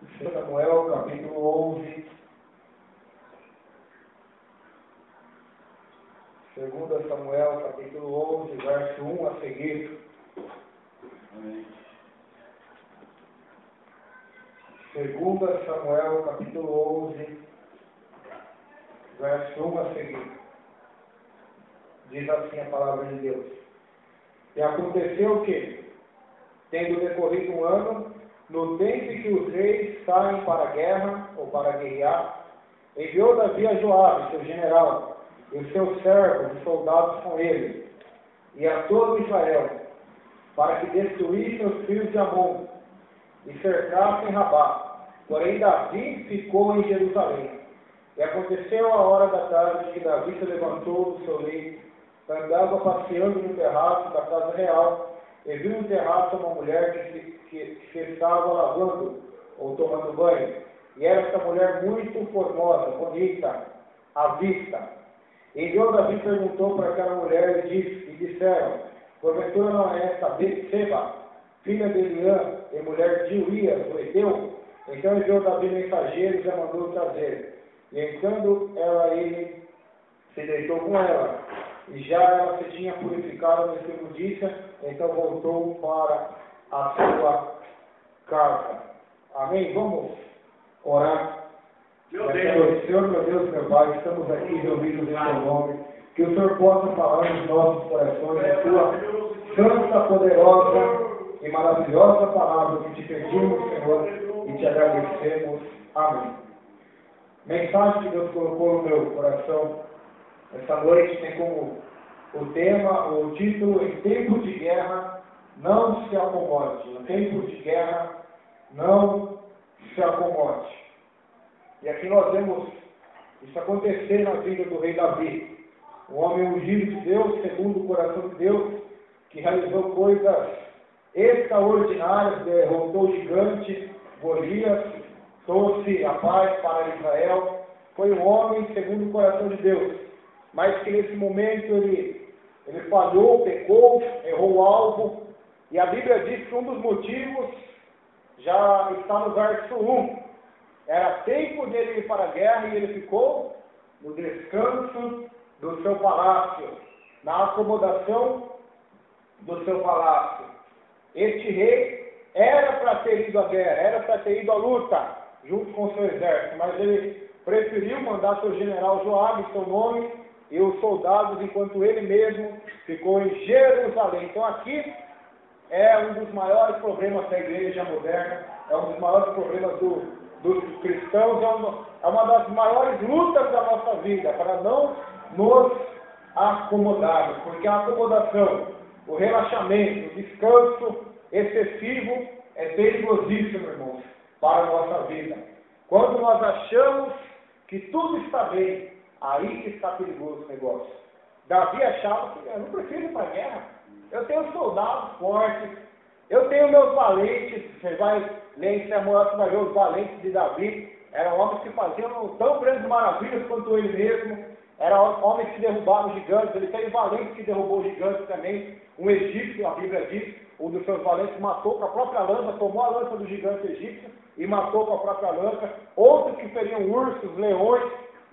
Samuel, capítulo 11. 2 Samuel, capítulo 11, verso 1 a seguir. Amém. 2 Samuel, capítulo 11, verso 1 a seguir. Diz assim a palavra de Deus. E aconteceu que, tendo decorrido um ano, no tempo em que os reis saem para a guerra, ou para guerrear, enviou Davi a Joabe, seu general, e os seus servos e soldados com ele, e a todo Israel, para que destruíssem os filhos de Amon, e cercassem Rabá. Porém Davi ficou em Jerusalém. E aconteceu a hora da tarde que Davi se levantou do seu leito, andava passeando no terraço da casa real, e viu no terraço uma mulher que se estava lavando ou tomando banho. E era esta mulher muito formosa, bonita, à vista. E então Davi perguntou para aquela mulher e disseram: porventura não é esta Betseba, filha de Eliã e mulher de Urias, o Eteu? Então enviou Davi mensageiros e a mandou trazer. E enquanto ele se deitou com ela, e já ela se tinha purificado de sua imundícia, então voltou para a sua casa. Amém? Vamos orar. Senhor, meu Deus, meu Pai, estamos aqui reunidos em Teu nome. Que o Senhor possa falar nos nossos corações a Tua santa, poderosa e maravilhosa palavra que te pedimos, Senhor, e te agradecemos. Amém. Mensagem que Deus colocou no meu coração essa noite tem como o tema, o título: em tempo de guerra, não se acomode. Em tempo de guerra, não se acomode. E aqui nós vemos isso acontecer na vida do rei Davi, um homem ungido de Deus, segundo o coração de Deus, que realizou coisas extraordinárias, derrotou o gigante Golias, trouxe a paz para Israel. Foi um homem segundo o coração de Deus, mas que nesse momento ele falhou, pecou, errou o alvo, e a Bíblia diz que um dos motivos já está no verso 1. Era tempo dele ir para a guerra e ele ficou no descanso do seu palácio, na acomodação do seu palácio. Este rei era para ter ido à guerra, era para ter ido à luta, junto com o seu exército, mas ele preferiu mandar seu general Joabe, seu nome, e os soldados, enquanto ele mesmo ficou em Jerusalém. Então aqui é um dos maiores problemas da igreja moderna, é um dos maiores problemas dos cristãos, é uma das maiores lutas da nossa vida, para não nos acomodarmos, porque a acomodação, o relaxamento, o descanso excessivo é perigosíssimo, irmãos, para a nossa vida. Quando nós achamos que tudo está bem, aí que está perigoso o negócio. Davi achava que eu não preciso ir para a guerra, eu tenho soldados fortes, eu tenho meus valentes. Você vai ler em Samuel, você vai ver os valentes de Davi. Eram homens que faziam tão grandes maravilhas quanto ele mesmo. Eram homens que derrubavam gigantes. Ele teve valentes que derrubou gigantes também. Um egípcio, a Bíblia diz, um dos seus valentes matou com a própria lança, tomou a lança do gigante egípcio e matou com a própria lança. Outros que feriam ursos, leões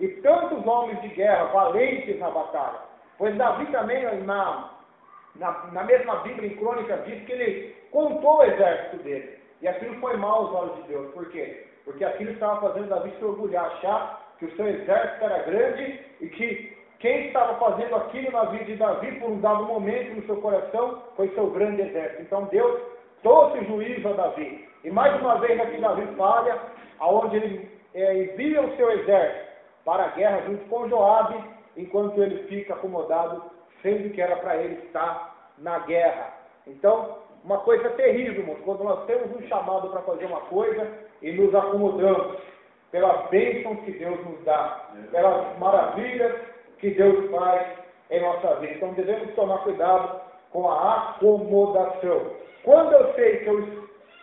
e tantos homens de guerra, valentes na batalha. Pois Davi também, na mesma Bíblia, em Crônicas, diz que ele contou o exército dele. E aquilo foi mal aos olhos de Deus. Por quê? Porque aquilo estava fazendo Davi se orgulhar, achar que o seu exército era grande e que quem estava fazendo aquilo na vida de Davi, por um dado momento no seu coração, foi seu grande exército. Então Deus trouxe juízo a Davi. E mais uma vez aqui Davi falha, aonde ele envia o seu exército para a guerra junto com Joabe, enquanto ele fica acomodado, sendo que era para ele estar na guerra. Então, uma coisa terrível, irmãos, quando nós temos um chamado para fazer uma coisa e nos acomodamos pelas bênçãos que Deus nos dá, pelas maravilhas que Deus faz em nossa vida. Então devemos tomar cuidado com a acomodação. Quando eu sei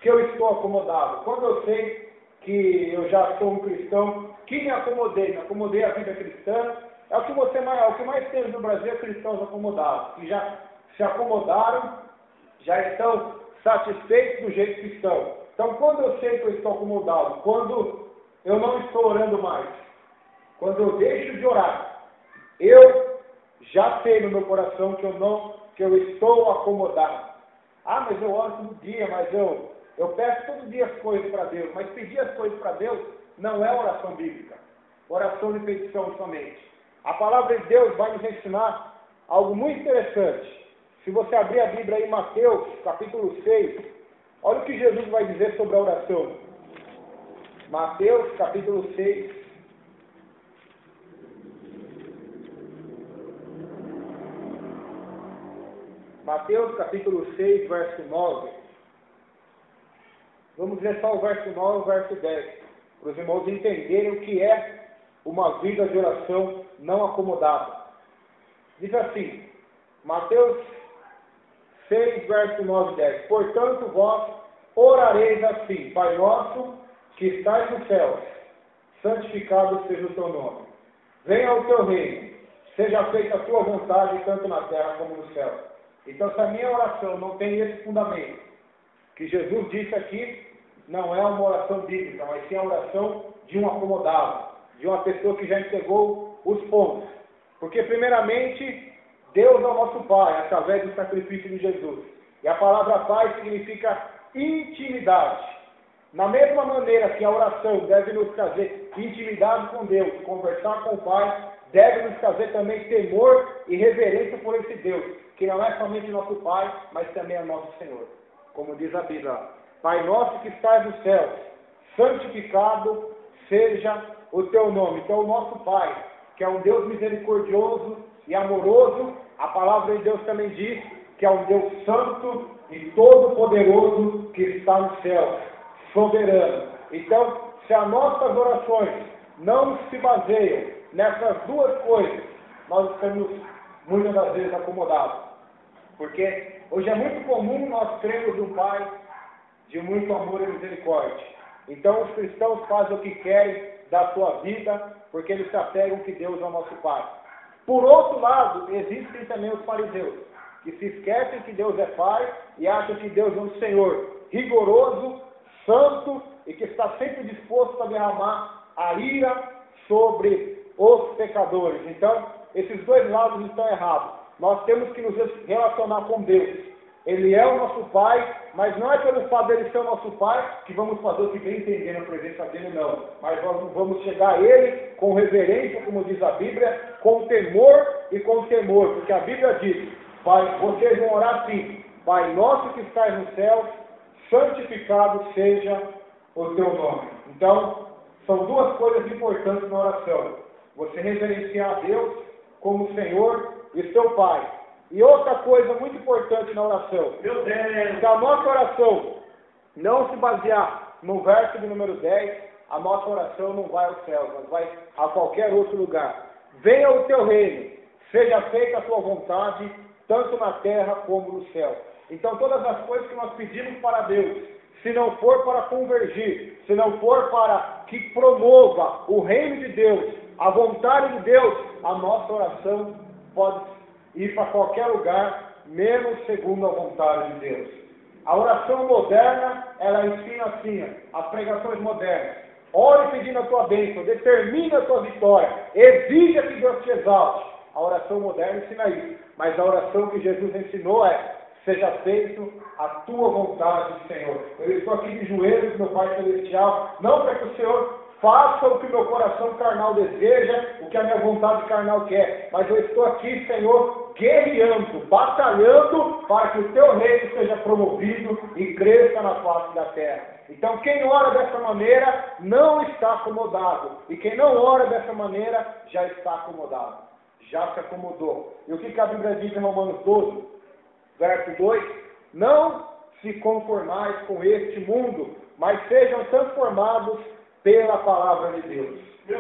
que eu estou acomodado, quando eu sei que eu já sou um cristão, que me acomodei à vida cristã, é o que mais tem no Brasil é cristãos acomodados, que já se acomodaram, já estão satisfeitos do jeito que estão. Então, quando eu sei que eu estou acomodado, quando eu não estou orando mais, quando eu deixo de orar, eu já sei no meu coração que eu estou acomodado. Ah, mas eu oro todo dia, mas eu peço todo dia as coisas para Deus. Mas pedir as coisas para Deus não é oração bíblica. Oração de petição somente. A palavra de Deus vai nos ensinar algo muito interessante. Se você abrir a Bíblia aí em Mateus, capítulo 6, olha o que Jesus vai dizer sobre a oração. Mateus, capítulo 6. Mateus, capítulo 6, verso 9. Vamos ler só o verso 9 e o verso 10, para os irmãos entenderem o que é uma vida de oração não acomodada. Diz assim, Mateus 6, verso 9 e 10. Portanto, vós orareis assim: Pai nosso, que estás nos céus, santificado seja o teu nome. Venha o teu reino, seja feita a tua vontade, tanto na terra como no céu. Então, se a minha oração não tem esse fundamento, que Jesus disse aqui, não é uma oração bíblica, mas sim a oração de um acomodado, de uma pessoa que já entregou os pontos. Porque, primeiramente, Deus é o nosso Pai, através do sacrifício de Jesus. E a palavra Pai significa intimidade. Na mesma maneira que a oração deve nos trazer intimidade com Deus, conversar com o Pai, deve nos trazer também temor e reverência por esse Deus, que não é somente nosso Pai, mas também é nosso Senhor. Como diz a Bíblia, Pai nosso que estás nos céus, santificado seja o teu nome. Então o nosso Pai, que é um Deus misericordioso e amoroso, a palavra de Deus também diz que é um Deus santo e todo-poderoso que está no céu, soberano. Então, se as nossas orações não se baseiam nessas duas coisas, nós estamos muitas das vezes acomodados. Porque hoje é muito comum nós crermos um Pai de muito amor e misericórdia. Então os cristãos fazem o que querem da sua vida, porque eles se apegam que Deus é o nosso Pai. Por outro lado, existem também os fariseus, que se esquecem que Deus é Pai e acham que Deus é um Senhor rigoroso, santo e que está sempre disposto a derramar a ira sobre os pecadores. Então, esses dois lados estão errados. Nós temos que nos relacionar com Deus. Ele é o nosso Pai, mas não é pelo fato dele ser o nosso Pai que vamos fazer o que bem entender na presença dele, não. Mas nós vamos chegar a ele com reverência, como diz a Bíblia, com temor e com temor. Porque a Bíblia diz, Pai, vocês vão orar assim: Pai nosso que estás nos céus, santificado seja o teu nome. Então, são duas coisas importantes na oração. Você reverenciar a Deus como Senhor e seu Pai. E outra coisa muito importante na oração, se a nossa oração não se basear no verso de número 10, a nossa oração não vai ao céu, mas vai a qualquer outro lugar. Venha o teu reino, seja feita a tua vontade, tanto na terra como no céu. Então todas as coisas que nós pedimos para Deus, se não for para convergir, se não for para que promova o reino de Deus, a vontade de Deus, a nossa oração pode ir para qualquer lugar, menos segundo a vontade de Deus. A oração moderna, ela ensina assim, as pregações modernas: ore pedindo a tua bênção, determina a tua vitória, exija que Deus te exalte. A oração moderna ensina isso, mas a oração que Jesus ensinou é: seja feito a tua vontade, Senhor. Eu estou aqui de joelhos, meu Pai Celestial, não para que o Senhor faça o que o meu coração carnal deseja, o que a minha vontade carnal quer, mas eu estou aqui, Senhor, guerreando, batalhando para que o teu reino seja promovido e cresça na face da terra. Então quem ora dessa maneira não está acomodado, e quem não ora dessa maneira já está acomodado, já se acomodou. E o que a Bíblia diz em Romanos 12, verso 2, não se conformais com este mundo, mas sejam transformados pela palavra de Deus.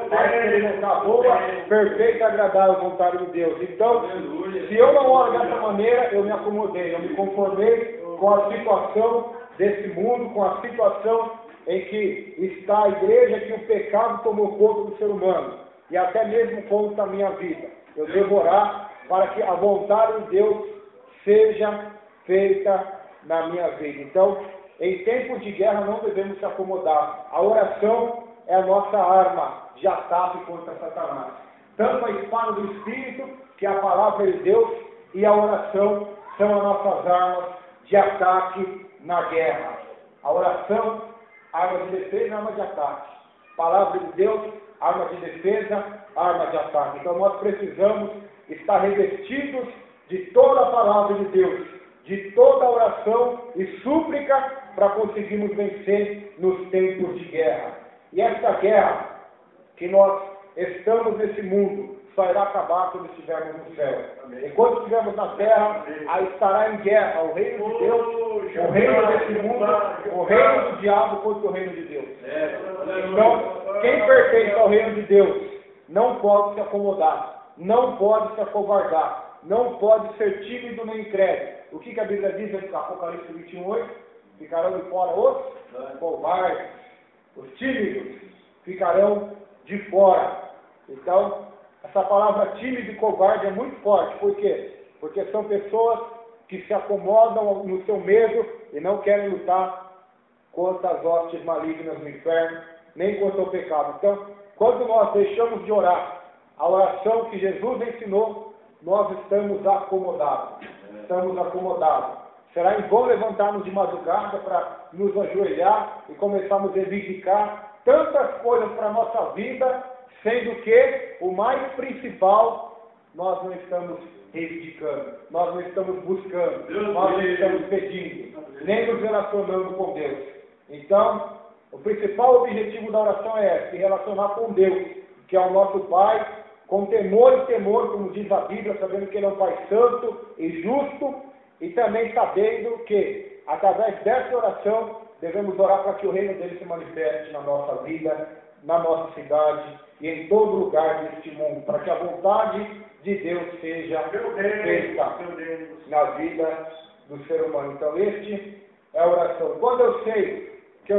Para experimentar a boa, perfeita e agradável vontade de Deus. Então, se eu não oro dessa maneira, eu me acomodei, eu me conformei com a situação desse mundo, com a situação em que está a igreja, que o pecado tomou conta do ser humano, e até mesmo conta a minha vida. Eu devo orar para que a vontade de Deus seja feita na minha vida. Então, em tempos de guerra não devemos se acomodar. A oração é a nossa arma de ataque contra Satanás. Tanto a espada do Espírito, que é a palavra de Deus, e a oração são as nossas armas de ataque na guerra. A oração, arma de defesa e arma de ataque. Palavra de Deus, arma de defesa, arma de ataque. Então nós precisamos estar revestidos de toda a palavra de Deus, de toda a oração e súplica para conseguirmos vencer nos tempos de guerra. E essa guerra que nós estamos nesse mundo só irá acabar quando estivermos no céu. Enquanto estivermos na terra, aí estará em guerra o reino de Deus, o reino desse mundo, o reino do diabo contra o reino de Deus. Então, quem pertence ao reino de Deus não pode se acomodar, não pode se acovardar, não pode ser tímido nem incrédulo. O que a Bíblia diz em Apocalipse 21:8? Ficarão de fora os covardes, os tímidos ficarão de fora. Então, essa palavra tímido e covarde é muito forte. Por quê? Porque são pessoas que se acomodam no seu medo e não querem lutar contra as hostes malignas do inferno, nem contra o pecado. Então, quando nós deixamos de orar a oração que Jesus ensinou, nós estamos acomodados. Estamos acomodados. Será em vão levantarmos de madrugada para nos ajoelhar e começarmos a reivindicar tantas coisas para a nossa vida, sendo que o mais principal nós não estamos reivindicando, nós não estamos buscando, nós não estamos pedindo, nem nos relacionando com Deus. Então, o principal objetivo da oração é se relacionar com Deus, que é o nosso Pai, com temor e temor, como diz a Bíblia, sabendo que Ele é um Pai santo e justo, e também sabendo que, através dessa oração, devemos orar para que o reino dele se manifeste na nossa vida, na nossa cidade e em todo lugar deste mundo, para que a vontade de Deus seja feita na vida do ser humano. Então, este é a oração. Quando eu sei que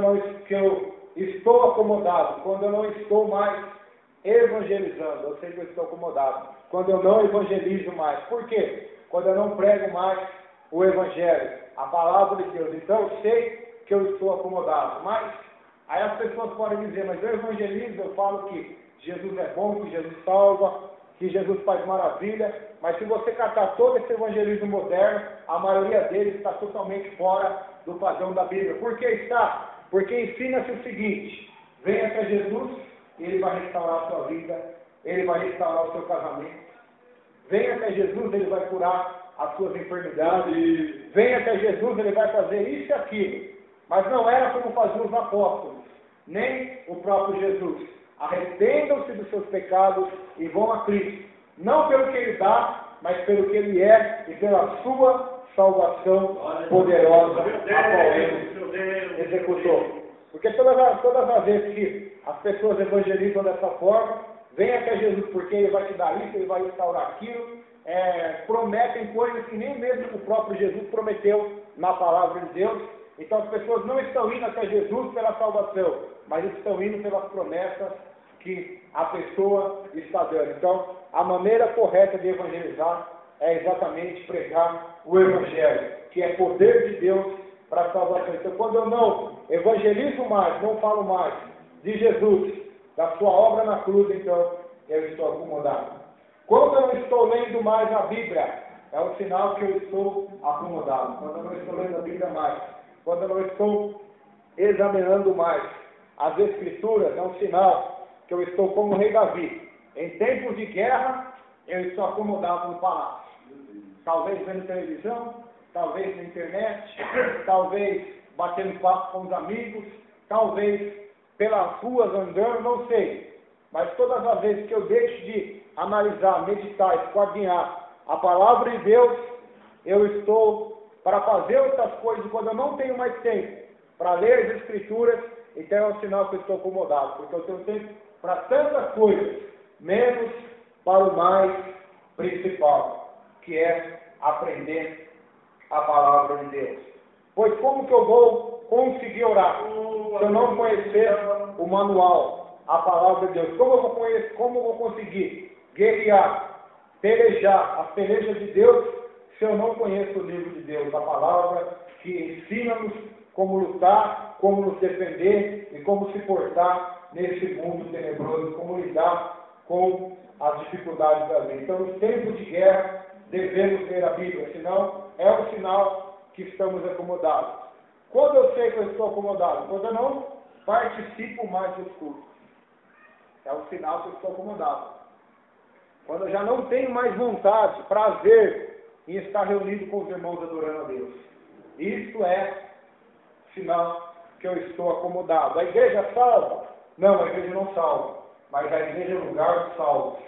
eu estou acomodado, quando eu não estou mais evangelizando, eu sei que eu estou acomodado. Quando eu não evangelizo mais. Por quê? Quando eu não prego mais o Evangelho, a palavra de Deus. Então eu sei que eu estou acomodado. Mas aí as pessoas podem dizer, mas eu evangelizo, eu falo que Jesus é bom, que Jesus salva, que Jesus faz maravilha. Mas se você catar todo esse evangelismo moderno, a maioria deles está totalmente fora do padrão da Bíblia. Por que está? Porque ensina-se o seguinte: venha até Jesus, Ele vai restaurar a sua vida, Ele vai restaurar o seu casamento. Venha até Jesus, Ele vai curar as suas enfermidades. Venha até Jesus, Ele vai fazer isso e aquilo. Mas não era como faziam os apóstolos, nem o próprio Jesus. Arrependam-se dos seus pecados e vão a Cristo. Não pelo que Ele dá, mas pelo que Ele é e pela sua salvação poderosa, a qual Ele executou. Porque todas as vezes que as pessoas evangelizam dessa forma, vem até Jesus porque Ele vai te dar isso, Ele vai restaurar aquilo, prometem coisas que nem mesmo o próprio Jesus prometeu na palavra de Deus. Então as pessoas não estão indo até Jesus pela salvação, mas estão indo pelas promessas que a pessoa está dando. Então a maneira correta de evangelizar é exatamente pregar o Evangelho, que é poder de Deus para a salvação. Então quando eu não evangelizo mais, não falo mais de Jesus, da sua obra na cruz, então eu estou acomodado. Quando eu não estou lendo mais a Bíblia, é um sinal que eu estou acomodado. Quando eu não estou lendo a Bíblia mais, quando eu não estou examinando mais as Escrituras, é um sinal que eu estou como o rei Davi. Em tempos de guerra, eu estou acomodado no palácio. Talvez vendo televisão, talvez na internet, talvez batendo papo com os amigos, talvez pelas ruas andando, não sei. Mas todas as vezes que eu deixo de analisar, meditar, esquadrinhar a palavra de Deus, eu estou para fazer outras coisas. Quando eu não tenho mais tempo para ler as Escrituras, então é um sinal que eu estou acomodado, porque eu tenho tempo para tantas coisas, menos para o mais principal, que é aprender a palavra de Deus. Pois como que eu vou conseguir orar se eu não conhecer o manual, a palavra de Deus? Como eu vou conseguir guerrear, pelejar as pelejas de Deus se eu não conheço o livro de Deus, a palavra que ensina-nos como lutar, como nos defender e como se portar nesse mundo tenebroso, como lidar com as dificuldades da vida. Então, nos tempos de guerra, devemos ler a Bíblia, senão é um sinal que estamos acomodados. Quando eu sei que eu estou acomodado? Quando eu não participo mais dos cultos. É um sinal que eu estou acomodado. Quando eu já não tenho mais vontade, prazer em estar reunido com os irmãos adorando a Deus. Isso é sinal que eu estou acomodado. A igreja salva? Não, a igreja não salva. Mas a igreja é o lugar dos salvos.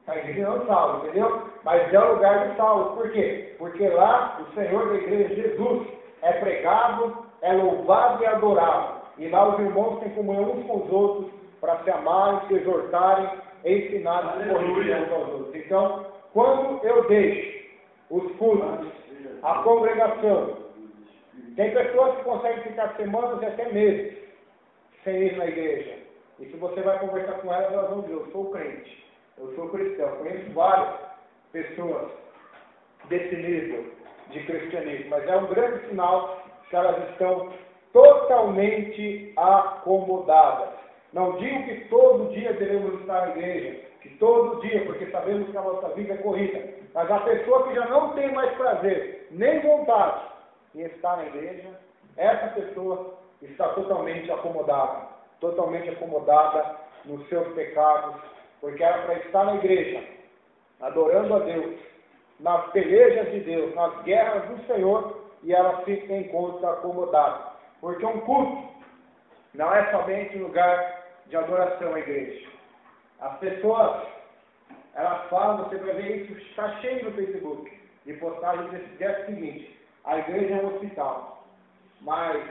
A igreja não salva, entendeu? Mas é o lugar dos salvos. Por quê? Porque lá o Senhor da igreja, Jesus, é pregado, é louvado e adorado. E lá os irmãos têm comunhão uns com os outros para se amarem, se exortarem, ensinarem e corrigirem uns aos outros. Então, quando eu deixo os cultos, a congregação, tem pessoas que conseguem ficar semanas e até meses sem ir na igreja. E se você vai conversar com elas vão dizer, eu sou crente, eu sou cristão. Conheço várias pessoas desse nível de cristianismo, mas é um grande sinal que elas estão totalmente acomodadas. Não digo que todo dia devemos estar na igreja, que todo dia, porque sabemos que a nossa vida é corrida, mas a pessoa que já não tem mais prazer, nem vontade em estar na igreja, essa pessoa está totalmente acomodada nos seus pecados, porque era para estar na igreja, adorando a Deus, nas pelejas de Deus, nas guerras do Senhor, e ela se encontra acomodada. Porque um culto não é somente um lugar de adoração à igreja. As pessoas, elas falam, você vai ver isso, está cheio no Facebook, de postagens desse seguinte: a igreja é um hospital. Mas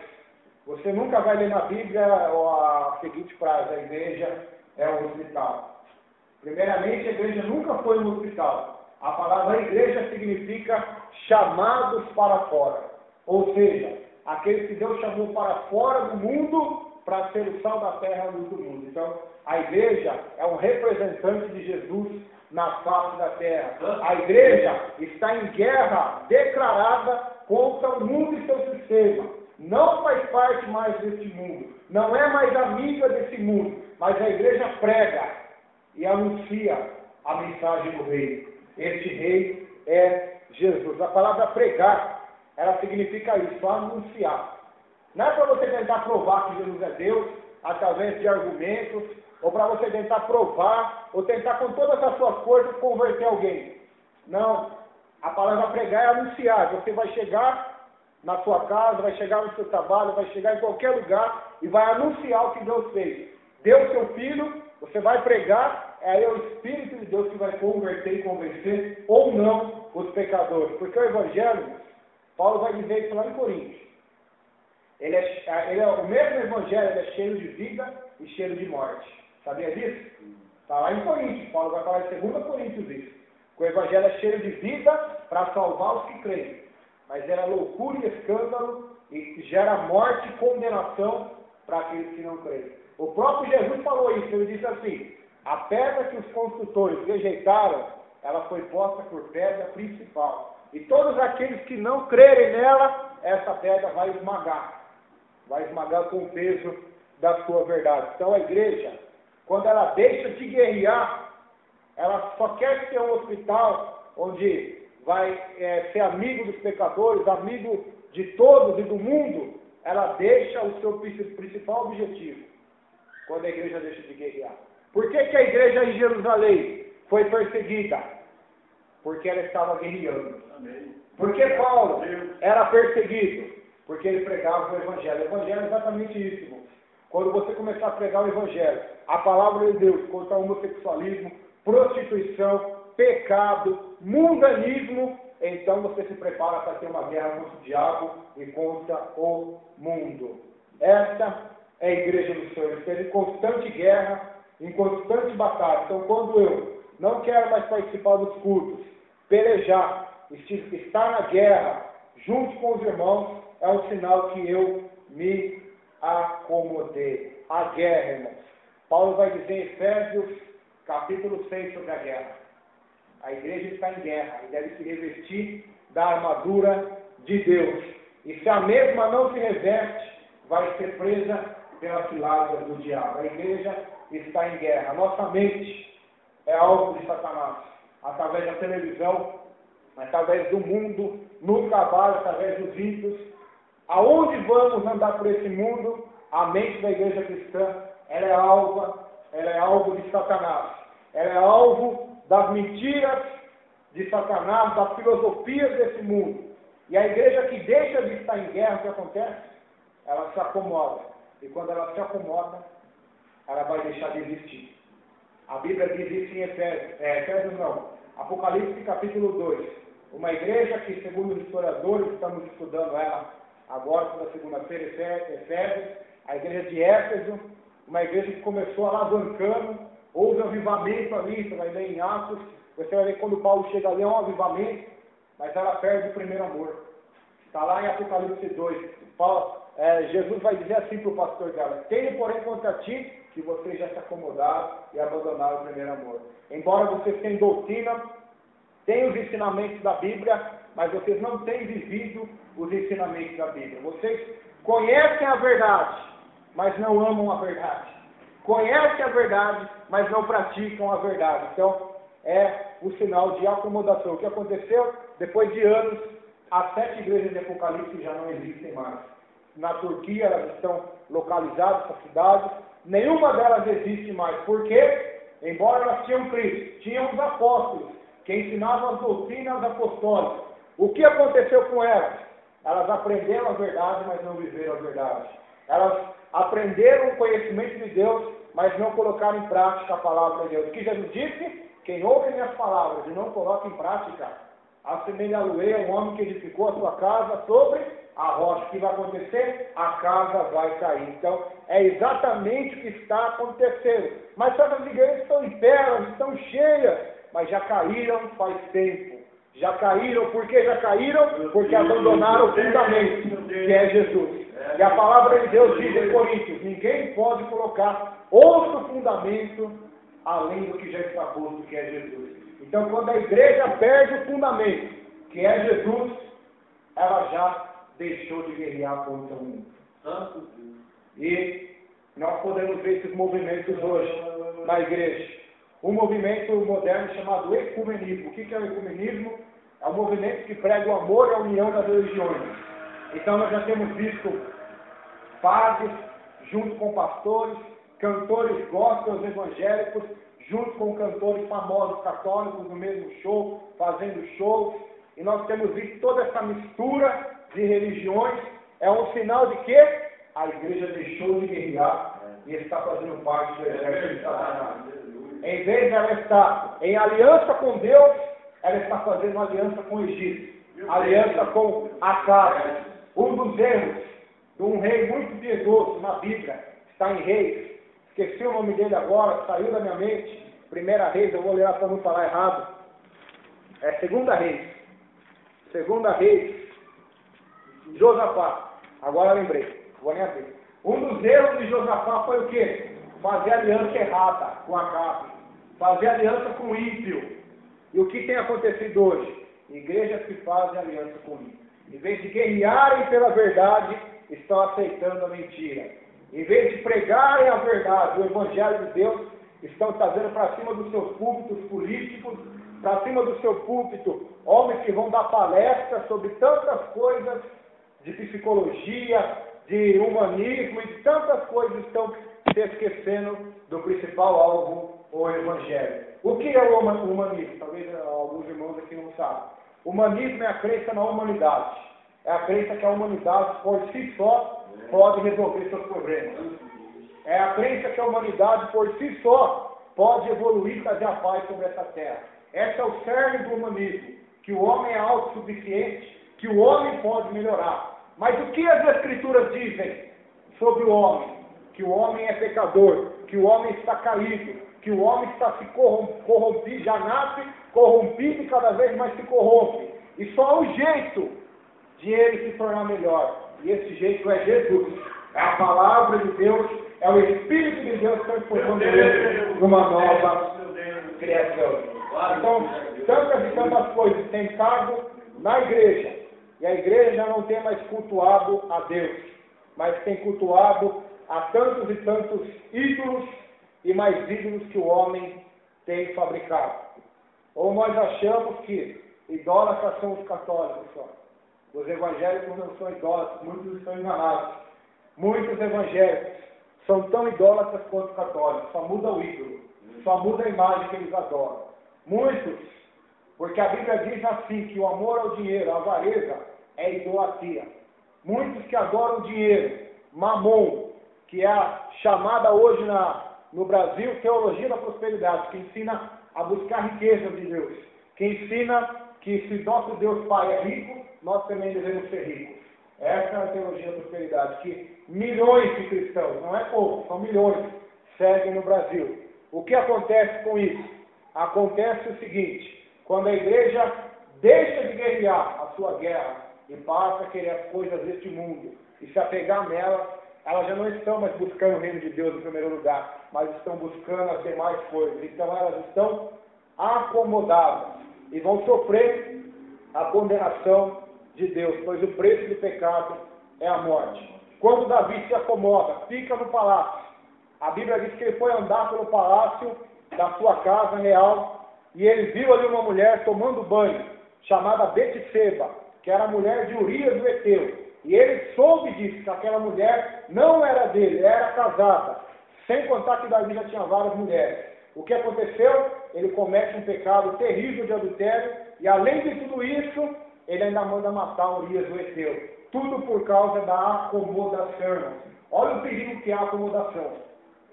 você nunca vai ler na Bíblia a seguinte frase: a igreja é um hospital. Primeiramente, a igreja nunca foi um hospital. A palavra igreja significa chamados para fora. Ou seja, aqueles que Deus chamou para fora do mundo para ser o sal da terra, a luz do mundo. Então, a igreja é um representante de Jesus na face da terra. A igreja está em guerra declarada contra o mundo e seu sistema. Não faz parte mais desse mundo. Não é mais amiga desse mundo. Mas a igreja prega e anuncia a mensagem do rei. Este rei é Jesus. A palavra pregar, ela significa isso, anunciar. Não é para você tentar provar que Jesus é Deus, através de argumentos, ou para você tentar provar, ou tentar com todas as suas forças converter alguém. Não. A palavra pregar é anunciar. Você vai chegar na sua casa, vai chegar no seu trabalho, vai chegar em qualquer lugar e vai anunciar o que Deus fez. Deus, seu Filho, você vai pregar, é o Espírito de Deus que vai converter e convencer, ou não, os pecadores. Porque o Evangelho, Paulo vai dizer isso lá em Coríntios. O mesmo Evangelho, ele é cheio de vida e cheio de morte. Sabia disso? Está lá em Coríntios. Paulo vai falar em 2 Coríntios isso. Que o Evangelho é cheio de vida para salvar os que creem. Mas era loucura e escândalo e gera morte e condenação para aqueles que não creem. O próprio Jesus falou isso. Ele disse assim: a pedra que os construtores rejeitaram, ela foi posta por pedra principal. E todos aqueles que não crerem nela, essa pedra vai esmagar. Vai esmagar com o peso da sua verdade. Então a igreja, quando ela deixa de guerrear, ela só quer ser um hospital onde vai ser amigo dos pecadores, amigo de todos e do mundo. Ela deixa o seu principal objetivo, quando a igreja deixa de guerrear. Por que a igreja em Jerusalém foi perseguida? Porque ela estava guerreando. Amém. Por que Paulo era perseguido? Porque ele pregava o Evangelho. O Evangelho é exatamente isso, irmãos. Quando você começar a pregar o Evangelho, a palavra de Deus contra o homossexualismo, prostituição, pecado, mundanismo, então você se prepara para ter uma guerra contra o diabo e contra o mundo. Essa é a igreja do Senhor. Está em constante guerra, em constante batalha. Então, quando eu não quero mais participar dos cultos, pelejar, estar na guerra, junto com os irmãos, é um sinal que eu me acomodei. A guerra, irmãos. Paulo vai dizer em Efésios, capítulo 6, sobre a guerra. A igreja está em guerra e deve se revestir da armadura de Deus. E se a mesma não se reverte, vai ser presa pelas ciladas do diabo. A igreja está em guerra. A nossa mente é alvo de Satanás. Através da televisão, através do mundo, no trabalho, através dos ímpios. Aonde vamos andar por esse mundo, a mente da igreja cristã, ela é alvo de Satanás. Ela é alvo das mentiras de Satanás, das filosofias desse mundo. E a igreja que deixa de estar em guerra, o que acontece? Ela se acomoda. E quando ela se acomoda, ela vai deixar de existir. A Bíblia diz isso em Efésios não, Apocalipse capítulo 2. Uma igreja que, segundo os historiadores, estamos estudando ela agora, toda segunda-feira, Efésios, a igreja de Éfeso, uma igreja que começou alavancando, houve um avivamento ali, você vai ler em Atos, você vai ver quando Paulo chega ali, é um avivamento, mas ela perde o primeiro amor. Está lá em Apocalipse 2. Jesus vai dizer assim para o pastor dela: tenho, porém, contra ti que vocês já se acomodaram e abandonaram o primeiro amor. Embora vocês tenham doutrina, tenham os ensinamentos da Bíblia, mas vocês não têm vivido os ensinamentos da Bíblia. Vocês conhecem a verdade, mas não amam a verdade. Conhecem a verdade, mas não praticam a verdade. Então, é o sinal de acomodação. O que aconteceu? Depois de anos, as 7 igrejas de Apocalipse já não existem mais. Na Turquia, elas estão localizadas, essas cidades. Nenhuma delas existe mais. Por quê? Embora elas tinham Cristo, tinham os apóstolos, que ensinavam as doutrinas apostólicas. O que aconteceu com elas? Elas aprenderam a verdade, mas não viveram a verdade. Elas aprenderam o conhecimento de Deus, mas não colocaram em prática a palavra de Deus. O que Jesus disse? Quem ouve minhas palavras e não coloca em prática, assemelha-lo-ei a um homem que edificou a sua casa sobre a rocha. O que vai acontecer? A casa vai cair. Então, é exatamente o que está acontecendo. Mas essas igrejas estão em pé, elas estão cheias, mas já caíram faz tempo. Já caíram, por que já caíram? Porque abandonaram o fundamento, que é Jesus. E a palavra de Deus diz em Coríntios: ninguém pode colocar outro fundamento além do que já está posto, que é Jesus. Então, quando a igreja perde o fundamento, que é Jesus, ela já deixou de guerrear contra o mundo. E nós podemos ver esses movimentos hoje na igreja. Um movimento moderno chamado ecumenismo. O que é o ecumenismo? É um movimento que prega o amor e a união das religiões. Então nós já temos visto padres, junto com pastores, cantores gospels evangélicos, junto com cantores famosos católicos no mesmo show, fazendo shows. E nós temos visto toda essa mistura de religiões. É um sinal de que a igreja deixou de guerrear e está fazendo parte do exército de Satanás. Em vez de ela estar em aliança com Deus, ela está fazendo aliança com o Egito, aliança com Acabe. Um dos erros de um rei muito piedoso na Bíblia está em Reis. Esqueci o nome dele agora, saiu da minha mente. Primeira Reis, eu vou ler para não falar errado. É Segunda Reis. Segunda Reis, Josafá. Agora lembrei, vou nem abrir. Um dos erros de Josafá foi o quê? Fazer aliança errada com Acabe. Fazer aliança com o ímpio. E o que tem acontecido hoje? Igrejas que fazem aliança com o ímpio. Em vez de guerrearem pela verdade, estão aceitando a mentira. Em vez de pregarem a verdade, o Evangelho de Deus, estão trazendo para cima dos seus púlpitos políticos, para cima do seu púlpito, homens que vão dar palestras sobre tantas coisas de psicologia, de humanismo e de tantas coisas, estão se esquecendo do principal alvo, o Evangelho. O que é o humanismo? Talvez alguns irmãos aqui não sabem. O humanismo é a crença na humanidade. É a crença que a humanidade, por si só, pode resolver seus problemas. É a crença que a humanidade, por si só, pode evoluir e trazer a paz sobre essa terra. Esse é o cerne do humanismo. Que o homem é autossuficiente, que o homem pode melhorar. Mas o que as Escrituras dizem sobre o homem? Que o homem é pecador, que o homem está caído, que o homem está se corrompido, já nasce corrompido e cada vez mais se corrompe. E só há um jeito de ele se tornar melhor. E esse jeito é Jesus. É a palavra de Deus, é o Espírito de Deus transformando ele numa nova criação. Então, tantas e tantas coisas têm estado na igreja. E a igreja já não tem mais cultuado a Deus, mas tem cultuado a tantos e tantos ídolos e mais ídolos que o homem tem fabricado. Ou nós achamos que idólatras são os católicos só. Os evangélicos não são idólatras, muitos estão enganados. Muitos evangélicos são tão idólatras quanto os católicos, só muda o ídolo, só muda a imagem que eles adoram. Muitos, porque a Bíblia diz assim, que o amor ao dinheiro, a avareza, é idolatria. Muitos que adoram dinheiro, mamon, que é a chamada hoje no Brasil teologia da prosperidade, que ensina a buscar riquezas de Deus, que ensina que se nosso Deus Pai é rico, nós também devemos ser ricos. Essa é a teologia da prosperidade, que milhões de cristãos, não é pouco, são milhões, seguem no Brasil. O que acontece com isso? Acontece o seguinte, quando a igreja deixa de guerrear a sua guerra e passa a querer as coisas deste mundo e se apegar nelas, elas já não estão mais buscando o reino de Deus em primeiro lugar, mas estão buscando as demais coisas. Então elas estão acomodadas e vão sofrer a condenação de Deus, pois o preço do pecado é a morte. Quando Davi se acomoda, fica no palácio. A Bíblia diz que ele foi andar pelo palácio da sua casa real e ele viu ali uma mulher tomando banho, chamada Betseba, que era a mulher de Urias do Eteu. E ele soube disso, que aquela mulher não era dele, era casada, sem contar que Davi já tinha várias mulheres. O que aconteceu? Ele comete um pecado terrível de adultério, e além de tudo isso, ele ainda manda matar Urias do Eteu. Tudo por causa da acomodação. Olha o perigo que é a acomodação.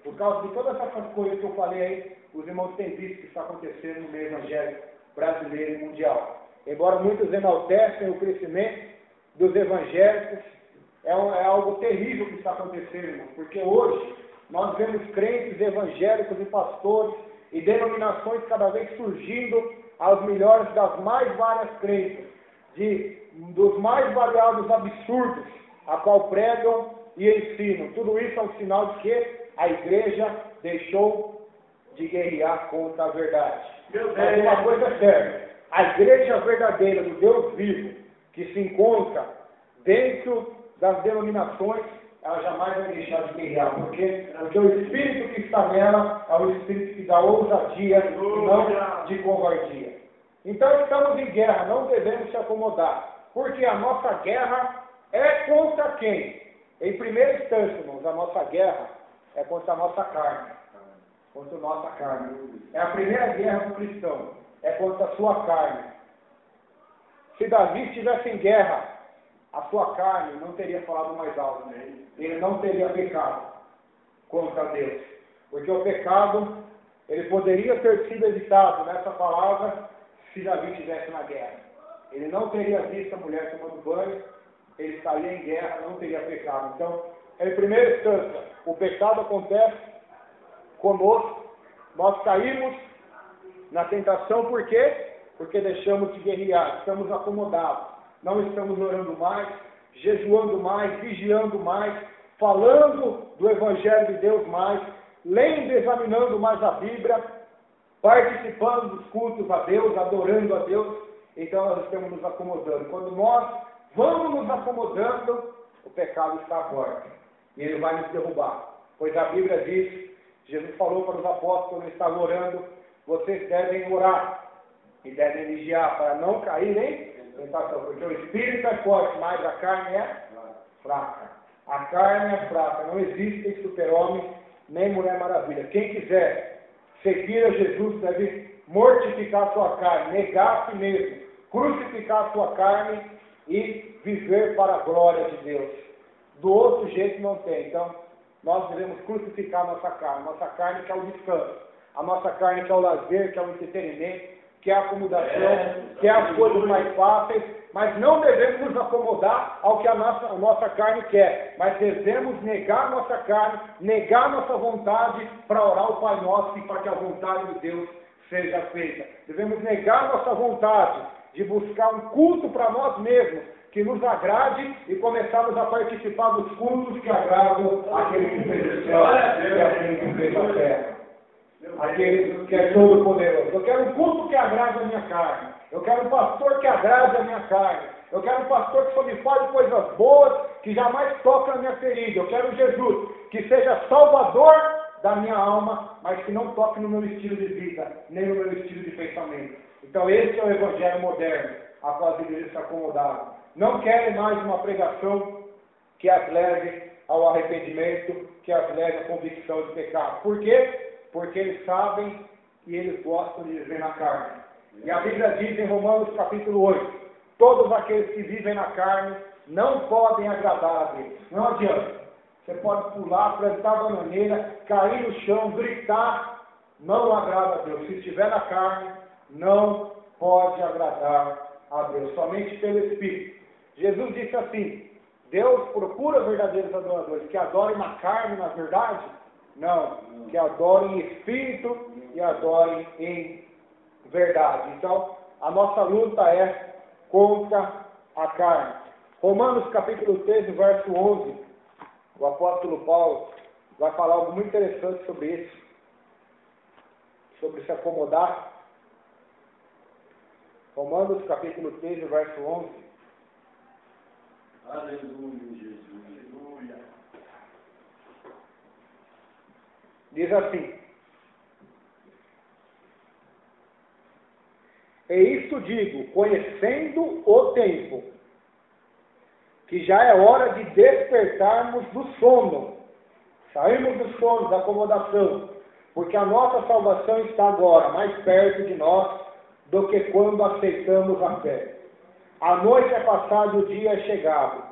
Por causa de todas essas coisas que eu falei aí, os irmãos têm visto que está acontecendo no meio evangélico brasileiro e mundial. Embora muitos enaltecem o crescimento dos evangélicos, é algo terrível que está acontecendo, irmãos, porque hoje nós vemos crentes evangélicos e pastores e denominações cada vez surgindo aos melhores das mais várias crenças, dos mais variados absurdos, a qual pregam e ensinam. Tudo isso é um sinal de que a igreja deixou de guerrear contra a verdade. Mas uma coisa é certa, a igreja verdadeira do Deus vivo, que se encontra dentro das denominações, ela jamais vai deixar de guerrear, porque o espírito que está nela é o espírito que dá ousadia e não de covardia. Então estamos em guerra, não devemos se acomodar, porque a nossa guerra é contra quem? Em primeira instância, irmãos, a nossa guerra é contra a nossa carne. Contra a nossa carne. É a primeira guerra do cristão, é contra a sua carne. Se Davi estivesse em guerra, a sua carne não teria falado mais alto, né? Ele não teria pecado contra Deus. Porque o pecado, ele poderia ter sido evitado nessa palavra se Davi estivesse na guerra. Ele não teria visto a mulher tomando banho, ele estaria em guerra, não teria pecado. Então, em primeira instância, o pecado acontece conosco, nós caímos na tentação, por quê? Porque deixamos de guerrear, estamos acomodados, não estamos orando mais, jejuando mais, vigiando mais, falando do Evangelho de Deus mais, lendo e examinando mais a Bíblia, participando dos cultos a Deus, adorando a Deus. Então nós estamos nos acomodando. Quando nós vamos nos acomodando, o pecado está à porta e ele vai nos derrubar. Pois a Bíblia diz, Jesus falou para os apóstolos quando eles estavam orando, vocês devem orar e devem vigiar para não cair em tentação, porque o espírito é forte, mas a carne é fraca. A carne é fraca, não existe super-homem nem mulher maravilha. Quem quiser seguir a Jesus deve mortificar a sua carne, negar a si mesmo, crucificar a sua carne e viver para a glória de Deus. Do outro jeito não tem. Então, nós devemos crucificar a nossa carne. Nossa carne que é o descanso. A nossa carne que é o lazer, que é o entretenimento, que é a acomodação, que é as coisas mais fáceis, mas não devemos nos acomodar ao que a nossa carne quer, mas devemos negar a nossa carne, negar a nossa vontade para orar o Pai Nosso e para que a vontade de Deus seja feita. Devemos negar a nossa vontade de buscar um culto para nós mesmos, que nos agrade e começarmos a participar dos cultos que agradam aquele que fez o céu e aquele que fez a terra. Aquele que é todo poderoso. Eu quero um culto que agrade a minha carne. Eu quero um pastor que agrade a minha carne. Eu quero um pastor que só me fale coisas boas, que jamais toque na minha ferida. Eu quero Jesus, que seja salvador da minha alma, mas que não toque no meu estilo de vida, nem no meu estilo de pensamento. Então esse é o evangelho moderno, a qual as igrejas se acomodaram. Não querem mais uma pregação que as leve ao arrependimento, que as leve à convicção de pecado. Por quê? Porque eles sabem e eles gostam de viver na carne. E a Bíblia diz em Romanos capítulo 8, todos aqueles que vivem na carne não podem agradar a Deus. Não adianta. Você pode pular, plantar a bananeira, cair no chão, gritar, não agrada a Deus. Se estiver na carne, não pode agradar a Deus, somente pelo Espírito. Jesus disse assim, Deus procura verdadeiros adoradores, que adorem na carne, na verdade? Não, que adorem em espírito e adorem em verdade. Então, a nossa luta é contra a carne. Romanos capítulo 13, verso 11, o apóstolo Paulo vai falar algo muito interessante sobre isso, sobre se acomodar. Romanos capítulo 13, verso 11. Aleluia, Jesus. Aleluia. Diz assim, e isto digo, conhecendo o tempo, que já é hora de despertarmos do sono, sairmos do sono, da acomodação, porque a nossa salvação está agora mais perto de nós do que quando aceitamos a fé. A noite é passada e o dia é chegado.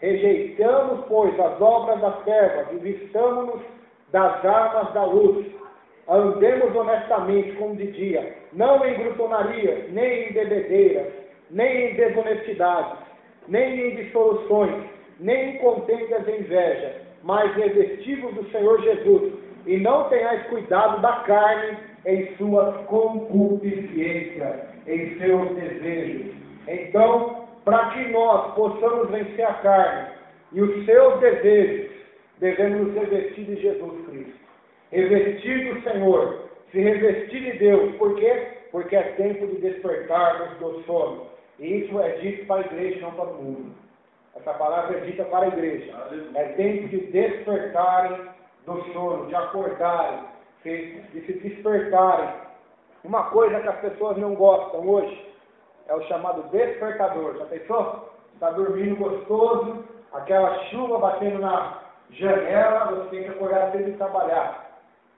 Rejeitamos, pois, as obras das trevas e vistamo-nos das armas da luz. Andemos honestamente como de dia, não em glutonarias, nem em bebedeiras, nem em desonestidades, nem em dissoluções, nem em contendas e inveja, mas revestivos do Senhor Jesus, e não tenhais cuidado da carne em sua concupiscência, em seus desejos. Então, para que nós possamos vencer a carne e os seus desejos, devemos nos revestir de Jesus Cristo. Revestir do Senhor, se revestir de Deus. Por quê? Porque é tempo de despertarmos do sono. E isso é dito para a igreja, não para o mundo. Essa palavra é dita para a igreja. É tempo de despertarem do sono, de acordarem, de se despertarem. Uma coisa que as pessoas não gostam hoje é o chamado despertador. Já pensou? Está dormindo gostoso, aquela chuva batendo na janela, você tem que acordar cedo e trabalhar.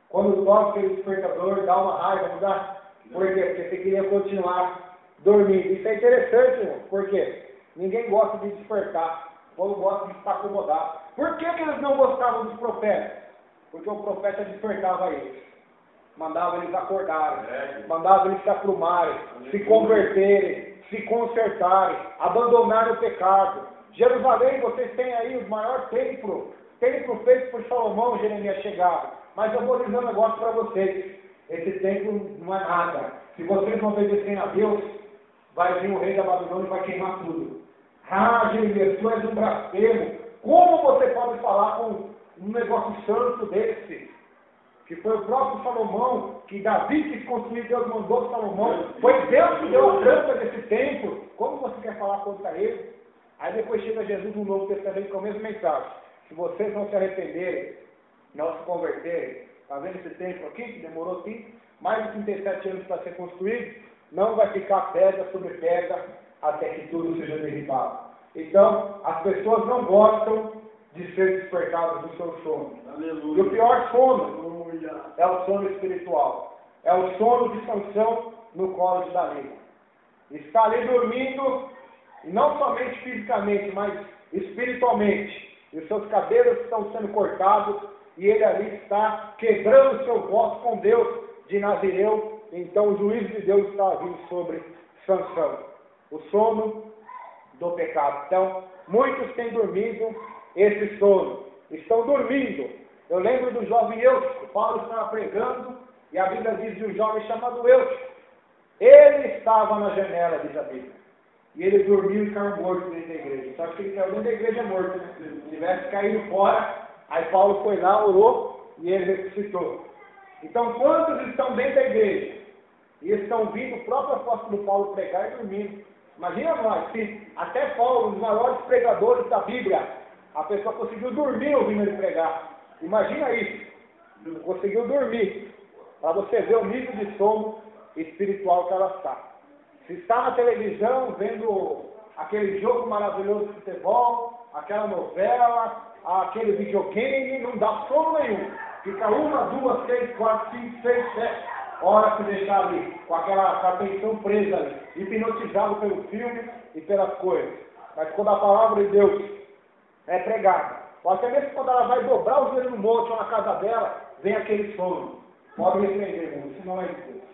Quando toca aquele despertador, dá uma raiva, não dá? Por quê? Porque você queria continuar dormindo. Isso é interessante, irmão. Por quê? Ninguém gosta de despertar. O povo gosta de estar acomodado. Por que eles não gostavam dos profetas? Porque o profeta despertava eles. Mandava eles acordarem. Mandava eles se aprumarem, se converterem, se consertarem, abandonarem o pecado. Jerusalém, vocês têm aí o maior templo feito por Salomão, Jeremias chegava. Mas eu vou dizer um negócio para vocês. Esse templo não é nada. Se vocês não obedecerem a Deus, vai vir o rei da Babilônia e vai queimar tudo. Ah, Jeremias, tu és um blasfemo. Como você pode falar com um negócio santo desse? Que foi o próprio Salomão, que Davi quis construir, Deus mandou Salomão. Foi Deus que deu a planta desse templo. Como você quer falar contra ele? Aí depois chega Jesus no Novo Testamento com a mesma mensagem. Se vocês não se arrependerem, não se converterem, está vendo esse templo aqui, que demorou mais de 37 anos para ser construído, não vai ficar pedra sobre pedra até que tudo seja derribado. Então, as pessoas não gostam de ser despertadas do seu sono. Aleluia. E o pior sono é o sono espiritual. É o sono de Sansão no colo de Dalila. Está ali dormindo, não somente fisicamente, mas espiritualmente. E os seus cabelos estão sendo cortados, e ele ali está quebrando o seu voto com Deus de Nazireu. Então o juízo de Deus está vindo sobre Sansão. O sono do pecado. Então, muitos têm dormido esse sono. Estão dormindo. Eu lembro do jovem Eutico. Paulo estava pregando, e a Bíblia diz de um jovem chamado Eutico. Ele estava na janela, diz a Bíblia. E ele dormiu e caiu morto dentro da igreja. Só que ele caiu dentro da igreja morto, né? Se tivesse caído fora, aí Paulo foi lá, orou e ele ressuscitou. Então, quantos estão dentro da igreja e estão vindo o próprio apóstolo Paulo pregar e dormindo? Imagina nós, se até Paulo, um dos maiores pregadores da Bíblia, a pessoa conseguiu dormir ouvindo ele pregar. Imagina isso. Conseguiu dormir. Para você ver o nível de sono espiritual que ela está. Se está na televisão vendo aquele jogo maravilhoso de futebol, aquela novela, aquele videogame, não dá sono nenhum. Fica 1, 2, 3, 4, 5, 6, 7 horas se deixar ali, com a atenção presa ali, hipnotizado pelo filme e pelas coisas. Mas quando a palavra de Deus é pregada, ou até mesmo quando ela vai dobrar o joelho no monte ou na casa dela, vem aquele sono. Pode repreender, irmão, isso não é de Deus.